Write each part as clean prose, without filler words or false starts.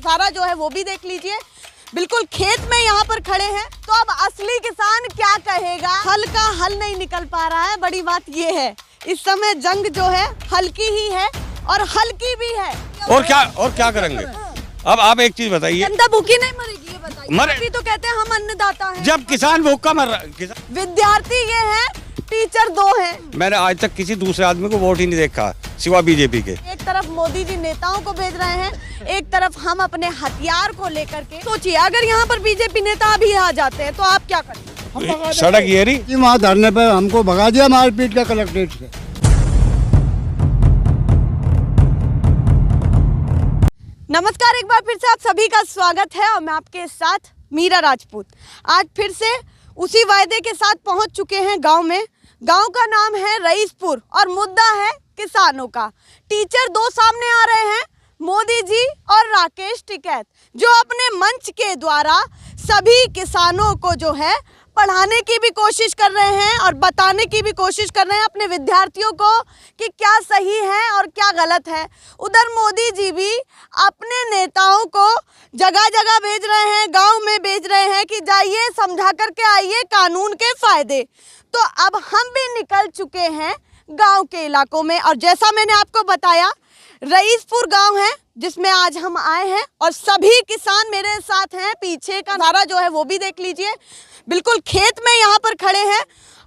नज़ारा जो है वो भी देख लीजिए। बिल्कुल खेत में यहाँ पर खड़े हैं। तो अब असली किसान क्या कहेगा, हल का हल नहीं निकल पा रहा है। बड़ी बात ये है इस समय जंग जो है हल्की ही है और हल्की भी है। और क्या करेंगे? अब आप एक चीज बताइए, जनता भूखी नहीं मरेगी ये बताइए। मरे अभी तो कहते हैं हम अन्नदाता हैं। जब किसान भूखा मर रहा है। विद्यार्थी ये है, टीचर दो हैं। मैंने आज तक किसी दूसरे आदमी को वोट ही नहीं देखा सिवा बीजेपी के। एक तरफ मोदी जी नेताओं को भेज रहे हैं, एक तरफ हम अपने हथियार को लेकर के। सोचिए अगर यहाँ पर बीजेपी नेता भी आ जाते हैं तो आप क्या करेंगे? सड़क ये रही वहाँ धरने पे हमको भगा दिया मारपीट का कलेक्ट्रेट से। नमस्कार, एक बार फिर से आप सभी का स्वागत है और मैं आपके साथ मीरा राजपूत। आज फिर से उसी वायदे के साथ पहुंच चुके हैं गांव में। गांव का नाम है रईसपुर और मुद्दा है किसानों का। टीचर दो सामने आ रहे हैं, मोदी जी और राकेश टिकैत, जो अपने मंच के द्वारा सभी किसानों को जो है पढ़ाने की भी कोशिश कर रहे हैं और बताने की भी कोशिश कर रहे हैं अपने विद्यार्थियों को कि क्या सही है और क्या गलत है। उधर मोदी जी भी अपने नेताओं को जगह जगह भेज रहे हैं, गांव में भेज रहे हैं कि जाइए समझा करके आइए कानून के फायदे। तो अब हम भी निकल चुके हैं गांव के इलाकों में और जैसा मैंने आपको बताया रईसपुर गांव है जिसमें आज हम आए हैं और सभी किसान मेरे साथ हैं। पीछे का नज़ारा जो है वो भी देख लीजिए। बिल्कुल खेत में यहाँ पर खड़े हैं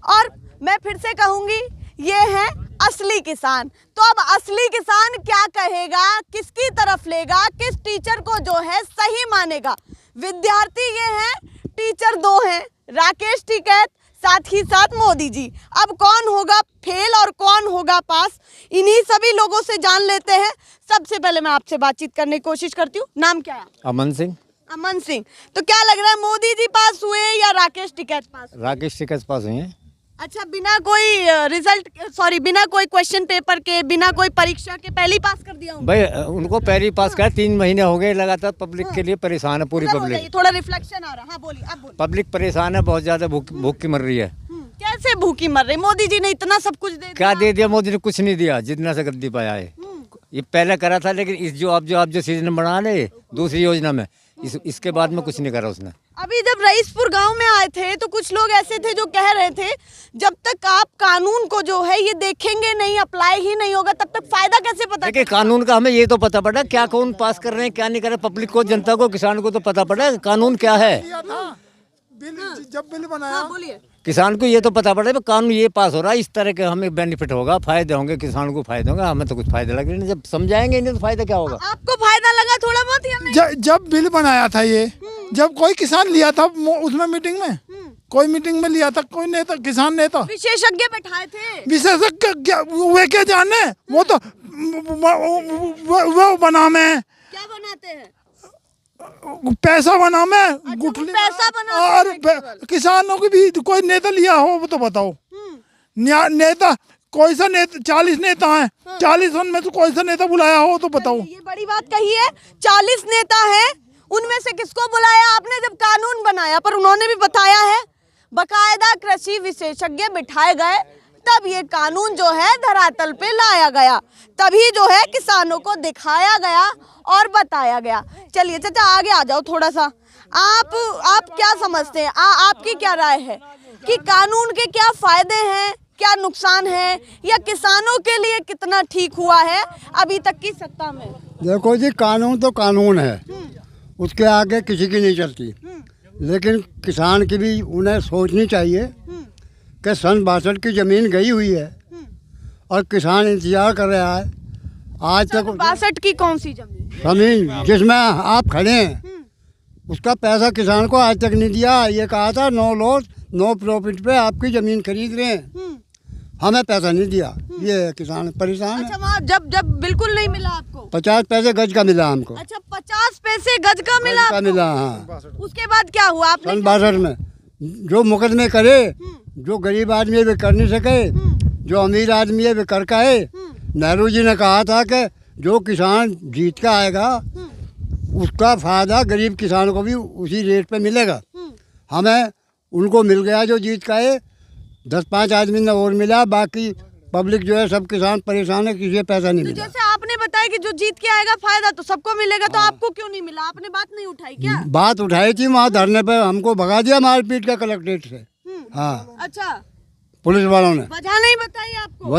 और मैं फिर से कहूँगी ये है असली किसान। तो अब असली किसान क्या कहेगा, किसकी तरफ लेगा, किस टीचर को जो है सही मानेगा। विद्यार्थी ये हैं, टीचर दो हैं, राकेश टिकैत साथ ही साथ मोदी जी। अब कौन होगा फेल और कौन होगा पास, इन्हीं सभी लोगों से जान लेते हैं। सबसे पहले मैं आपसे बातचीत करने की कोशिश करती हूँ। नाम क्या है? अमन सिंह। अमन सिंह, तो क्या लग रहा है मोदी जी पास हुए या राकेश टिकैत पास? राकेश टिकैत पास हुए हैं। अच्छा, बिना कोई बिना कोई क्वेश्चन पेपर के, बिना कोई परीक्षा के पहले ही पास कर दिया हूँ भाई, उनको पहले ही पास कर। 3 महीने हो गए लगातार। पब्लिक के लिए परेशान है, पूरी पब्लिक। थोड़ा रिफ्लेक्शन आ रहा है। हाँ बोलिए, अब बोलिए। पब्लिक परेशान है, बहुत ज्यादा भूख की मर रही है। कैसे भूखी मर रही? मोदी जी ने इतना सब कुछ दे दिया। क्या दे दिया? मोदी ने कुछ नहीं दिया, जितना से गद्दी पाया है। ये पहले करा था, लेकिन इस जो आप जो सीजन बना ले दूसरी योजना में, इसके बाद में कुछ नहीं करा उसने। अभी जब रईसपुर गांव में आए थे तो कुछ लोग ऐसे थे जो कह रहे थे जब तक आप कानून को जो है ये देखेंगे नहीं, अप्लाई ही नहीं होगा, तब तक फायदा कैसे पता? देखिए, कानून का हमें ये तो पता पड़ा क्या कानून पास कर रहे हैं, क्या नहीं कर रहे। पब्लिक को, जनता को, किसान को तो पता पड़ा कानून क्या है। जब बिल बनाया, हाँ, बोलिए। किसान को ये तो पता पड़ा है कानून ये पास हो रहा है, इस तरह के हमें बेनिफिट होगा, फायदे होंगे, किसान को फायदे होंगे। हमें तो कुछ फायदा लगे नहीं, जब समझाएंगे नहीं तो फायदा क्या होगा। आपको फायदा लगा थोड़ा बहुत या नहीं? जब बिल बनाया था ये, जब कोई किसान लिया था उसमें मीटिंग में, कोई मीटिंग में लिया था कोई नेता, किसान नेता, विशेषज्ञ बैठाए थे। विशेषज्ञ वे क्या जाने, वो तो वो बना में क्या बनाते हैं? पैसा बना में गुठली पैसा बनाते और किसानों की भी कोई नेता लिया हो वो तो बताओ। नेता कोई सा नेता, 40 नेता हैं, 40 में से कोई सा नेता बुलाया हो तो बताओ। ये बड़ी बात कही है, 40 नेता हैं, उनमें से किसको बुलाया आपने जब कानून बनाया? पर उन्होंने भी बताया है बकायदा कृषि विशेषज्ञ बिठाए गए, तब ये कानून जो है धरातल पे लाया गया, तभी जो है किसानों को दिखाया गया और बताया गया। चलिए चाचा आगे आ जाओ थोड़ा सा। आप क्या समझते हैं, आपकी क्या राय है कि कानून के क्या फायदे हैं, क्या नुकसान है, या किसानों के लिए कितना ठीक हुआ है अभी तक की सत्ता में? देखो जी, कानून तो कानून है, उसके आगे किसी की नहीं चलती। लेकिन किसान की भी उन्हें सोचनी चाहिए कि सन 62 की जमीन गई हुई है और किसान इंतजार कर रहा है आज तक। 62 की कौन सी जमीन जिसमें आप खड़े हैं, उसका पैसा किसान को आज तक नहीं दिया। ये कहा था नो लॉस नो प्रॉफिट पे आपकी जमीन खरीद रहे हैं, हमें पैसा नहीं दिया। ये किसान परेशान है। अच्छा, वहाँ जब बिल्कुल नहीं मिला आपको? 50 पैसे गज का मिला हमको। अच्छा, 50 पैसे गज का मिला आपको? मिला, हाँ। उसके बाद क्या हुआ? आपने सन 62 में जो मुकदमे करे, जो गरीब आदमी है वे कर नहीं सके, जो अमीर आदमी है वे कर का है। नेहरू जी ने कहा था कि जो किसान जीत का आएगा उसका फायदा गरीब किसान को भी उसी रेट पे मिलेगा। हमें उनको मिल गया जो जीत का है, 10-5 आदमी ने और मिला, बाकी पब्लिक जो है सब किसान परेशान है, किसी को पैसा नहीं तो मिला। जैसे आपने बताया कि जो जीत के आएगा फायदा तो सबको मिलेगा, तो आपको क्यों नहीं मिला? आपने बात नहीं उठाई क्या? बात उठाई थी वहाँ धरने पे, हमको भगा दिया मारपीट का कलेक्ट्रेट से। हाँ, अच्छा, पुलिस वालों ने। वजह नहीं बताई आपको?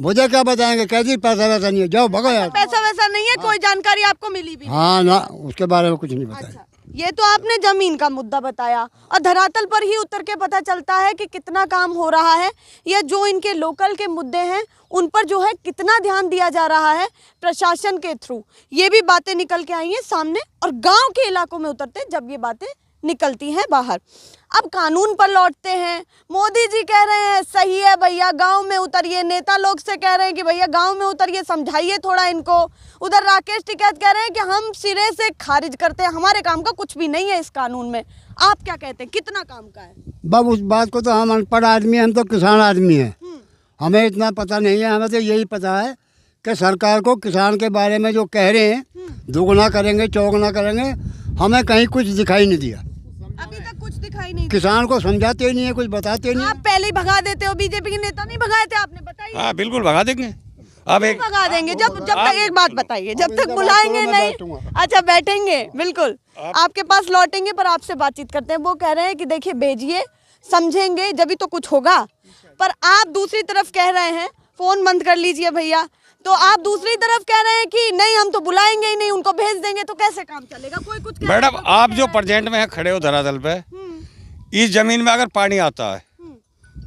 वजह क्या बताएंगे, कैसी पैसा वैसा नहीं है, जाओ भगो यार। पैसा वैसा नहीं है, कोई जानकारी आपको मिली भी नहीं? हाँ ना, उसके बारे में कुछ नहीं बताया। अच्छा, ये तो आपने जमीन का मुद्दा बताया, और धरातल पर ही उतर के पता चलता है कि कितना काम हो रहा है, या जो इनके लोकल के मुद्दे हैं उन पर जो है कितना ध्यान दिया जा रहा है प्रशासन के थ्रू। ये भी बातें निकल के आई हैं सामने, और गांव के इलाकों में उतरते जब ये बातें निकलती हैं बाहर। अब कानून पर लौटते हैं। मोदी जी कह रहे हैं सही है भैया, गांव में उतरिए। नेता लोग से कह रहे हैं कि भैया गांव में उतरिए, समझाइए थोड़ा इनको। उधर राकेश टिकैत कह रहे हैं कि हम सिरे से खारिज करते हैं, हमारे काम का कुछ भी नहीं है इस कानून में। आप क्या कहते हैं, कितना काम का है? बाबू उस बात को तो हम अनपढ़ आदमी हैं, हम तो किसान आदमी हैं, हमें इतना पता नहीं है। हमें तो यही पता है कि सरकार को किसान के बारे में जो कह रहे हैं, दोगुना करेंगे चौगुना करेंगे, हमें कहीं कुछ दिखाई नहीं दिया। अभी तक कुछ दिखाई नहीं। किसान को समझाते ही नहीं है, कुछ बताते नहीं आप पहले ही भगा देते हो, बीजेपी के नेता नहीं भगाए थे आपने? बताइए। हाँ बिल्कुल भगा देंगे। अब एक भगा देंगे जब तक, एक बात बताइए, जब तक बुलाएंगे नहीं। अच्छा, बैठेंगे बिल्कुल, आपके पास लौटेंगे, पर आपसे बातचीत करते हैं। वो कह रहे हैं कि देखिए भेजिए, समझेंगे जब भी तो कुछ होगा। पर आप दूसरी तरफ कह रहे हैं, फोन बंद कर लीजिए भैया, तो आप दूसरी तरफ कह रहे हैं कि नहीं हम तो बुलाएंगे ही नहीं, उनको भेज देंगे, तो कैसे काम चलेगा? कोई कुछ कह मैडम, आप जो प्रेजेंट में है खड़े हो धरातल पे, इस जमीन में अगर पानी आता है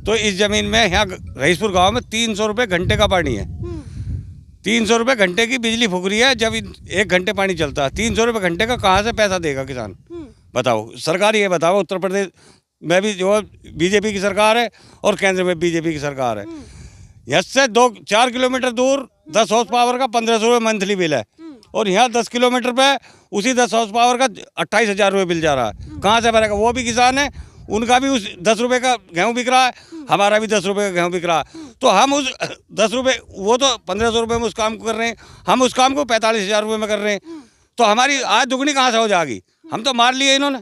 तो इस जमीन में यहाँ रईसपुर गांव में 300 रुपये घंटे का पानी है। 300 रुपये घंटे की बिजली फूक रही है। जब 1 घंटे पानी चलता है, 300 रुपये घंटे का कहाँ से पैसा देगा किसान? बताओ, सरकार ये बताओ। उत्तर प्रदेश में भी जो बीजेपी की सरकार है और केंद्र में बीजेपी की सरकार है। यहाँ से 2-4 किलोमीटर दूर 10 हॉर्स पावर का 1500 रुपये मंथली बिल है, और यहाँ 10 किलोमीटर पे उसी 10 हॉर्स पावर का 28,000 रुपये बिल जा रहा है। कहाँ से भरेगा? वो भी किसान है, उनका भी उस 10 रुपये का गेहूँ बिक रहा है, हमारा भी 10 रुपये का गेहूँ बिक रहा है। तो हम उस 10 रुपये, वो तो 1500 रुपये में उस काम को कर रहे हैं, हम उस काम को 45,000 रुपये में कर रहे हैं। तो हमारी आय दुगनी कहाँ से हो जाएगी? हम तो मार लिए इन्होंने।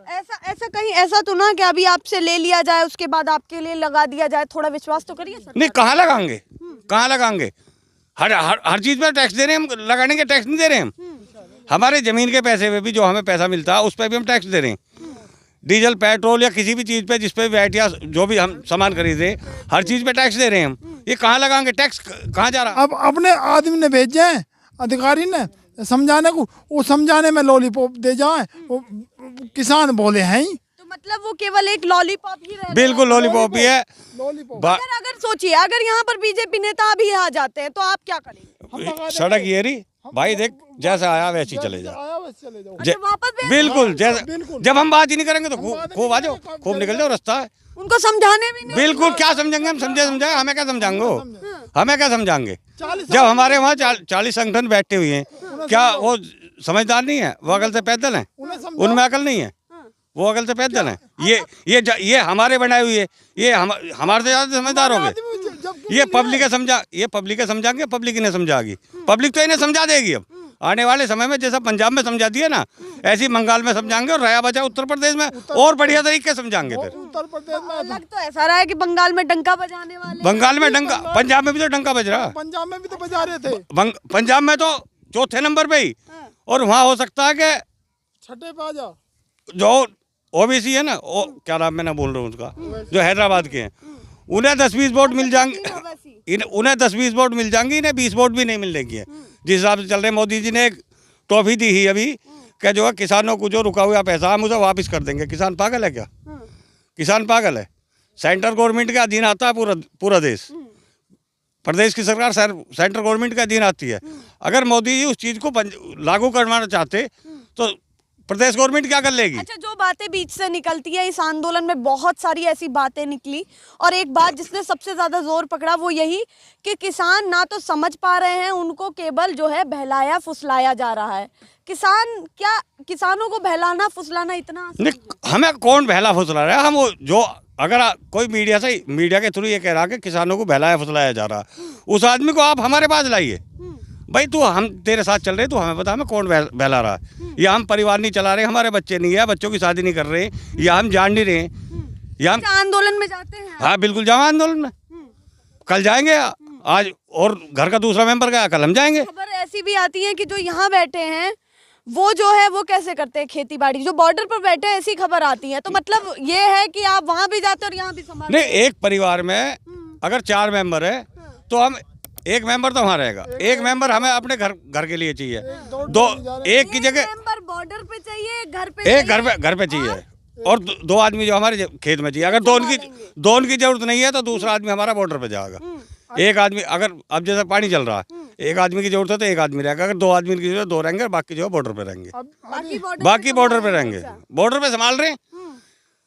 ऐसा कहीं ऐसा तो ना कि अभी आपसे ले लिया जाए, उसके बाद आपके लिए लगा दिया जाए? थोड़ा विश्वास तो करिए सर। नहीं, कहाँ लगाएंगे? कहाँ लगाएंगे? हर चीज़ पर टैक्स दे रहे हैं हम, लगाने के टैक्स नहीं दे रहे हैं हम। हमारे ज़मीन के पैसे पे भी जो हमें पैसा मिलता है उस पर भी हम टैक्स दे रहे हैं। डीजल, पेट्रोल या किसी भी चीज़ पे जिस पे वैट या जो भी हम सामान खरीदे, हर चीज़ पे टैक्स दे रहे हैं हम। ये कहाँ लगाएंगे? टैक्स कहाँ जा रहा है? अब अपने आदमी ने भेजे हैं अधिकारी ने समझाने को, वो समझाने में लॉलीपॉप दे जाए, वो किसान बोले हैं ही। तो मतलब वो केवल एक लॉलीपॉप ही रह गया। बिल्कुल लॉलीपॉप ही है। अगर सोचिए, अगर यहाँ पर बीजेपी नेता भी आ जाते हैं तो आप क्या करेंगे? सड़क ये रही भाई, देख जैसा आया वैसे ही चले जा। अच्छा, वापस भेज बिल्कुल, जैसा जब हम बात ही नहीं करेंगे तो खूब आ जाओ, खूब निकल जाओ, रास्ता है। उनको समझाने भी नहीं। बिल्कुल, क्या समझेंगे हम? समझाए हमें क्या समझाएंगे? हमें क्या समझाएंगे? जब हमारे वहाँ 40 संगठन बैठे हुए हैं, क्या वो समझदार नहीं है? वो अकल से पैदल हैं? उनमें अकल नहीं है, वो अकल से पैदल हैं। ये हमारे बनाए हुए, ये हमारे से ज़्यादा समझदार होंगे। ये पब्लिक समझाएंगे, पब्लिक इन्हें समझाएगी, पब्लिक तो इन्हें समझा देगी। अब आने वाले समय में जैसा पंजाब में समझा दिया ना, ऐसी बंगाल में समझाएंगे, और रहा बचा उत्तर प्रदेश में और बढ़िया तरीके से समझाएंगे। फिर उत्तर प्रदेश में लग तो ऐसा रहा है कि बंगाल में डंका बजाने वाले। बंगाल में डंका, पंजाब में भी तो डंका बज रहा है। पंजाब में भी तो बजा रहे थे। पंजाब में तो चौथे नंबर पे ही, और वहाँ हो सकता है कि छठे पे आ जा। जो ओबीसी है ना, वो क्या नाम मैं ना बोल रहा हूँ उसका, जो हैदराबाद के हैं, उन्हें 10-20 वोट मिल जाएंगे। उन्हें 10-20 वोट मिल जाएंगे, इन्हें 20 वोट भी नहीं मिलेंगे। जिस हिसाब से चल रहे, मोदी जी ने एक टॉफी दी ही अभी कि जो है किसानों को जो रुका हुआ पैसा हम उसे वापस कर देंगे। किसान पागल है क्या? किसान पागल है? सेंट्रल गवर्नमेंट के अधीन आता है पूरा देश। प्रदेश की सरकार सेंट्रल गवर्नमेंट के अधीन आती है। अगर मोदी जी उस चीज़ को लागू करवाना चाहते तो प्रदेश गवर्नमेंट क्या कर लेगी? अच्छा, जो बातें बीच से निकलती है, इस आंदोलन में बहुत सारी ऐसी बातें निकली, और एक बात जिसने सबसे ज्यादा जोर पकड़ा वो यही कि किसान ना तो समझ पा रहे हैं, उनको केवल जो है बहलाया फुसलाया जा रहा है। किसानों को बहलाना फुसलाना इतना आसान नहीं, हमें कौन बहला फुसला रहा है? हम जो अगर कोई मीडिया के थ्रू ये कह रहा है कि किसानों को बहलाया फुसलाया जा रहा है, उस आदमी को आप हमारे पास लाइए भाई। तू हम तेरे साथ चल रहे, तो हमें बता हमें कौन बहला रहा है? या हम परिवार नहीं चला रहे, हमारे बच्चे नहीं है, बच्चों की शादी नहीं कर रहे, या हम जान नहीं रहे, या हम आंदोलन में जाते हैं? हाँ बिल्कुल जाओ आंदोलन में, कल जाएंगे। आज और घर का दूसरा मेंबर गया, कल हम जाएंगे। खबर ऐसी भी आती है कि जो यहाँ बैठे हैं वो जो है वो कैसे करते हैं खेती बाड़ी, जो बॉर्डर पर बैठे हैं, ऐसी खबर आती है। तो मतलब ये है कि आप वहाँ भी जाते हैं और यहाँ भी संभालते नहीं, एक परिवार में अगर 4 मेंबर है तो हम एक मेंबर तो वहाँ रहेगा, एक मेंबर हमें अपने घर के लिए चाहिए। दो एक की जगह मेंबर बॉर्डर पे चाहिए, घर पे एक घर पे चाहिए और 2 आदमी जो हमारे खेत में चाहिए। अगर दो उनकी जरूरत नहीं है तो दूसरा आदमी हमारा बॉर्डर पे जाएगा। एक आदमी अगर अब जैसे पानी चल रहा है, एक आदमी की जरूरत है तो एक आदमी रहेगा। अगर 2 आदमी की जरूरत 2 रहेंगे, बाकी जो है बॉर्डर पे रहेंगे। बाकी बॉर्डर पे रहेंगे, बॉर्डर पे संभाल रहे हैं।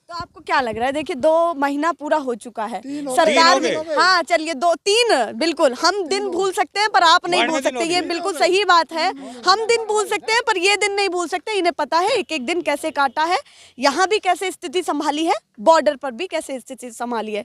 तो आपको क्या लग रहा है? देखिए 2 महीना पूरा हो चुका है, सरकार भी, हाँ चलिए 2-3 बिल्कुल हम दिन भूल सकते हैं पर आप नहीं भूल सकते, ये बिल्कुल सही बात है। हम दिन भूल सकते हैं पर ये दिन नहीं भूल सकते। इन्हें पता है एक एक दिन कैसे काटा है, यहाँ भी कैसे स्थिति संभाली है, बॉर्डर पर भी कैसे स्थिति संभाली है।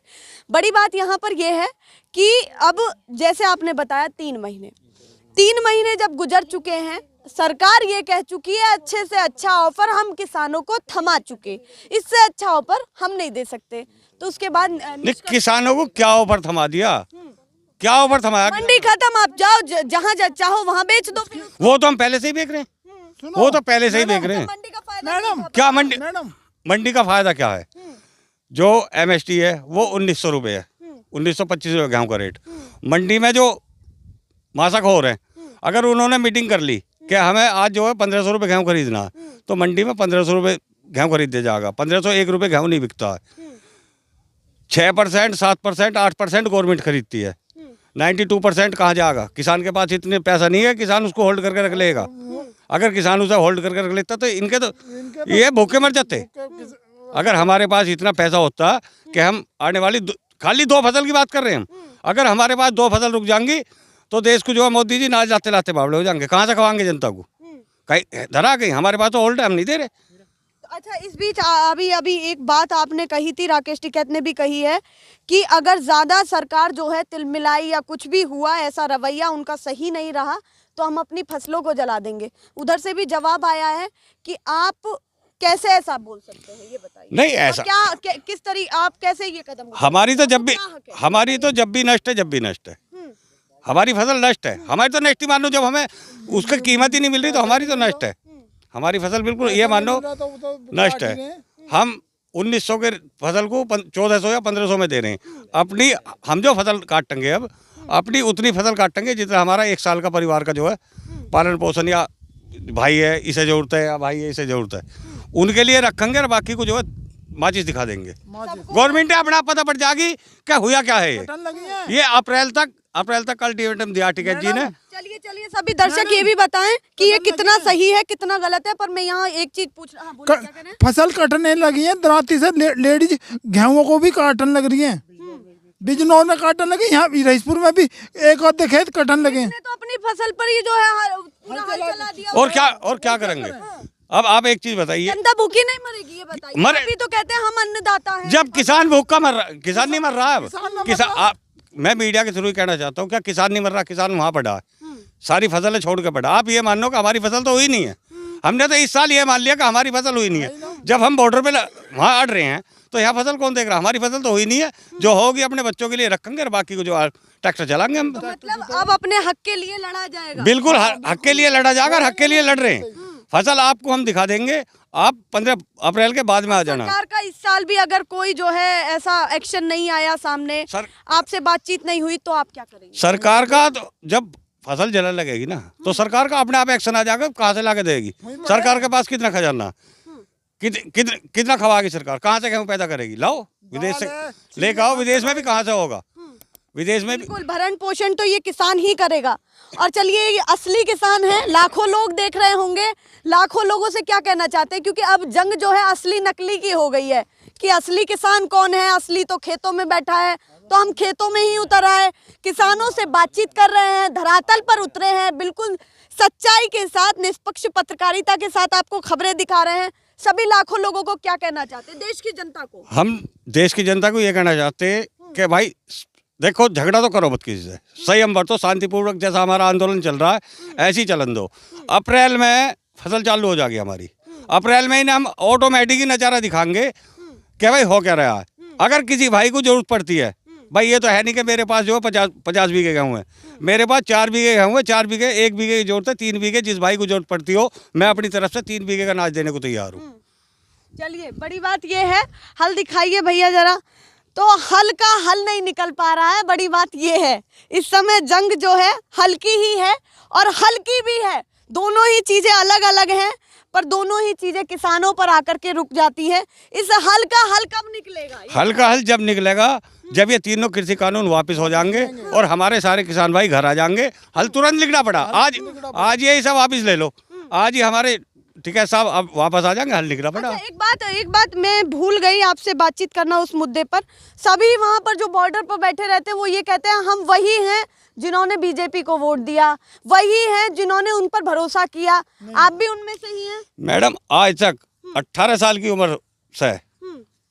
बड़ी बात यहाँ पर यह है कि अब जैसे आपने बताया 3 महीने जब गुजर चुके हैं, सरकार ये कह चुकी है अच्छे से अच्छा ऑफर हम किसानों को थमा चुके, इससे अच्छा ऑफर हम नहीं दे सकते। तो उसके बाद किसानों को क्या ऑफर थमा दिया, क्या ऑफर थमाया? मंडी खत्म, आप जाओ जहाँ चाहो वहाँ बेच दो। वो तो हम पहले से ही बेच रहे हैं, वो तो पहले से ही बेच रहे हैं। मंडी का फायदा क्या मंडी का फायदा क्या है? जो MST है वो 1900 रुपये है, 1925 रुपये गेहूँ का रेट। मंडी में जो मासा खोर है, अगर उन्होंने मीटिंग कर ली कि हमें आज जो है 1500 रुपये गेहूँ खरीदना है, तो मंडी में 1500 रुपये गेहूँ खरीद दिया जाएगा। 1501 रुपये गेहूँ नहीं बिकता है। 6%, 7%, 8% गवर्नमेंट खरीदती है। 92% कहाँ जाएगा? किसान के पास इतने पैसा नहीं है, किसान उसको होल्ड करके रख लेगा। अगर किसान उसे होल्ड करके रख लेता तो इनके तो ये भूखे मर जाते। अगर हमारे पास इतना पैसा होता कि हम आने वाली खाली 2 फसल की बात कर रहे हैं हम, अगर हमारे पास 2 फसल रुक जाएंगी तो देश को जो है मोदी जी नाच लाते लाते बावड़े हो जाएंगे। कहाँ से खवाएंगे जनता को? कहीं धरा कहीं हमारे पास तो होल्ड है, हम नहीं दे रहे। अच्छा, इस बीच अभी एक बात आपने कही थी, राकेश टिकैत ने भी कही है कि अगर ज़्यादा सरकार जो है तिलमिलाई या कुछ भी हुआ, ऐसा रवैया उनका सही नहीं रहा तो हम अपनी फसलों को जला देंगे। उधर से भी जवाब आया है कि आप कैसे ऐसा बोल सकते हैं, ये बताइए। नहीं ऐसा किस तरीके आप कैसे ये कदम? हमारी तो जब भी नष्ट है, हमारी फसल नष्ट है। हमारी तो नष्ट ही मान लो, जब हमें उसकी कीमत ही नहीं मिल रही तो हमारी तो नष्ट है। हमारी फसल बिल्कुल ये मान लो नष्ट है। हम 1900 के फसल को 1400 या 1500 में दे रहे हैं। हम जो फसल काटेंगे अब अपनी उतनी फसल काटेंगे जितना हमारा 1 साल का परिवार का जो है पालन पोषण, या भाई है इसे जरूरत है या भाई है इसे जरूरत है, उनके लिए रखेंगे और बाकी को जो है माचिस दिखा देंगे। गवर्नमेंट ने अपना पता पड़ जाएगी क्या हुआ क्या है। ये अप्रैल तक अल्टीमेटम दिया टिकैत जी ने। चलिए सभी दर्शक ये भी बताएं कि ये कितना सही है कितना गलत है। पर मैं यहाँ एक चीज पूछ रहा हूँ, फसल कटने लगी है, दराती से लेडीज गेहूं को भी काटने लग रही है, बिजनौर में काटने लगे, यहाँ रईसपुर में भी एक आधे खेत कटने लगे हैं। तो अपनी फसल पर ही जो है पूरा हल चला दिया। और क्या करेंगे? अब आप एक चीज बताइए, जनता भूखी नहीं मरेगी, ये बताइए। अभी तो कहते हैं हम अन्नदाता हैं। जब किसान भूखा मर रहा, किसान नहीं मर रहा है अब। मैं मीडिया के थ्रू ही कहना चाहता हूँ, क्या किसान नहीं मर रहा? किसान वहाँ पड़ा है, सारी फसलें छोड़ के पड़ा। आप ये मान लो कि हमारी फसल तो हुई नहीं है। हमने तो इस साल ये मान लिया कि हमारी फसल हुई नहीं है। जब हम बॉर्डर पे वहाँ अड़ रहे हैं तो यहाँ फसल कौन देख रहा? हमारी फसल तो हुई नहीं है। जो होगी अपने बच्चों के लिए रखेंगे और बाकी को जो ट्रैक्टर चलाएंगे हम। मतलब अब अपने हक के लिए लड़ा जाएगा। बिल्कुल हक के लिए लड़ा जाएगा, हक के लिए लड़ रहे हैं। फसल आपको हम दिखा देंगे, आप 15 अप्रैल के बाद में आ जाना। सरकार का इस साल भी अगर कोई जो है ऐसा एक्शन नहीं आया सामने, आपसे बातचीत नहीं हुई, तो आप क्या करेंगे? सरकार का तो जब फसल जलने लगेगी ना तो सरकार का अपने आप एक्शन आ जाएगा। कहाँ से लाके देगी? सरकार के पास कितना खजाना, कितना खवाएगी सरकार? कहाँ से गेहूँ पैदा करेगी? लाओ विदेश से लेकर आओ। विदेश में भी कहाँ से होगा? विदेश में बिल्कुल भरण पोषण तो ये किसान ही करेगा। और चलिए ये असली किसान है, लाखों लोग देख रहे होंगे, लाखों लोगों से क्या कहना चाहते हैं? क्योंकि अब जंग जो है असली नकली की हो गई है कि असली किसान कौन है। असली तो खेतों में बैठा है, तो हम खेतों में ही उतर आए, किसानों से बातचीत कर रहे हैं, धरातल पर उतरे हैं, बिल्कुल सच्चाई के साथ, निष्पक्ष पत्रकारिता के साथ आपको खबरें दिखा रहे हैं। सभी लाखों लोगों को क्या कहना चाहते हैं? देश की जनता को, हम देश की जनता को ये कहना चाहते हैं कि भाई देखो, झगड़ा तो करो मत किसी से, संयम बरतो, शांतिपूर्वक जैसा हमारा आंदोलन चल रहा है ऐसे ही चलन दो। अप्रैल में फसल चालू हो जाएगी हमारी। अप्रैल में ही हम ऑटोमेटिक ही नज़ारा दिखाएंगे कि भाई हो क्या रहा है। अगर किसी भाई को जरूरत पड़ती है भाई ये तो है नहीं कि मेरे पास जो है 50 बीघे गेहूँ है, मेरे पास 4 बीघे गेहूँ है, 4 बीघे 1 बीघे की जरूरत है, 3 बीघे जिस भाई को जरूरत पड़ती हो मैं अपनी तरफ से 3 बीघे का अनाज देने को तैयार हूँ। चलिए, बड़ी बात ये है, हल दिखाइए भैया जरा। तो हल का हल नहीं निकल पा रहा है, बड़ी बात ये है इस समय जंग जो है हल्की ही है और हल्की भी है। दोनों ही चीजें अलग अलग हैं, पर दोनों ही चीजें किसानों पर आकर के रुक जाती है। इस हल का हल कब निकलेगा? हल का हल जब निकलेगा जब ये तीनों कृषि कानून वापस हो जाएंगे और हमारे सारे किसान भाई घर आ जाएंगे। हल तुरंत लिखना पड़ा, आज यही सब वापस ले लो, आज ही हमारे ठीक है साहब अब वापस आ जाएंगे, हल लिखना पड़ा। अच्छा, एक बात मैं भूल गई आपसे बातचीत करना उस मुद्दे पर। सभी वहां पर जो बॉर्डर पर बैठे रहते हैं वो ये कहते हैं हम वही हैं जिन्होंने बीजेपी को वोट दिया, वही हैं जिन्होंने उन पर भरोसा किया। आप भी उनमें से ही हैं? मैडम आज तक 18 साल की उम्र से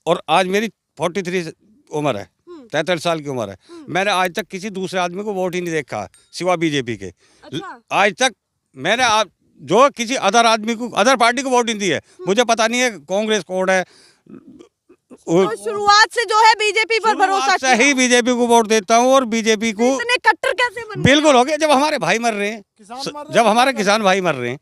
और आज मेरी 43 उम्र है, 43 साल की उम्र है। मैंने आज तक किसी दूसरे आदमी को वोट ही नहीं देखा सिवा बीजेपी के। अच्छा। आज तक मैंने जो किसी अदर आदमी को, अदर पार्टी को वोट नहीं दी है। मुझे पता नहीं है कांग्रेस कौन है। तो शुरुआत से जो है बीजेपी पर भरोसा किया, ही बीजेपी को वोट देता हूँ और बीजेपी को। इतने कट्टर कैसे बन गए? बिल्कुल हो गया, जब हमारे भाई मर रहे हैं, जब हमारे किसान भाई मर रहे हैं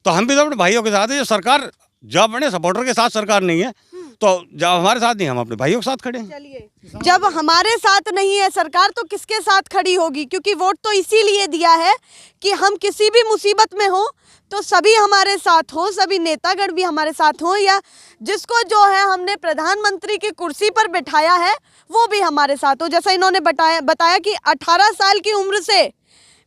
तो हम भी तो अपने भाइयों के साथ है। जो सरकार, जब अपने सपोर्टर के साथ सरकार नहीं है तो जब हमारे साथ नहीं, हम अपने भाइयों के साथ खड़े हैं। चलिए, जब हमारे साथ नहीं है सरकार तो किसके साथ खड़ी होगी? क्योंकि वोट तो इसीलिए दिया है कि हम किसी भी मुसीबत में हो तो सभी हमारे साथ हो, सभी नेतागण भी हमारे साथ हो, या जिसको जो है हमने प्रधानमंत्री की कुर्सी पर बिठाया है वो भी हमारे साथ हो। जैसा इन्होंने बताया कि 18 साल की उम्र से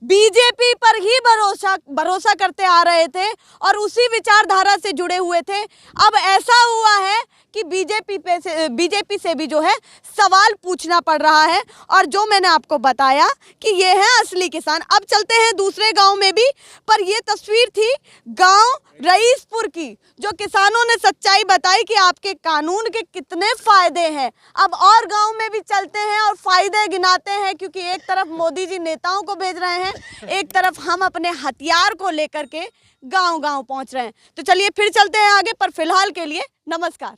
बीजेपी पर ही भरोसा करते आ रहे थे और उसी विचारधारा से जुड़े हुए थे। अब ऐसा हुआ है कि बीजेपी से भी जो है सवाल पूछना पड़ रहा है। और जो मैंने आपको बताया कि ये है असली किसान। अब चलते हैं दूसरे गांव में भी, पर ये तस्वीर थी गांव रईसपुर की, जो किसानों ने सच्चाई बताई कि आपके कानून के कितने फायदे हैं। अब और गांव में भी चलते हैं और फायदे गिनाते हैं, क्योंकि एक तरफ मोदी जी नेताओं को भेज रहे हैं, एक तरफ हम अपने हथियार को लेकर के गांव-गांव पहुंच रहे हैं। तो चलिए फिर चलते हैं आगे, पर फिलहाल के लिए नमस्कार।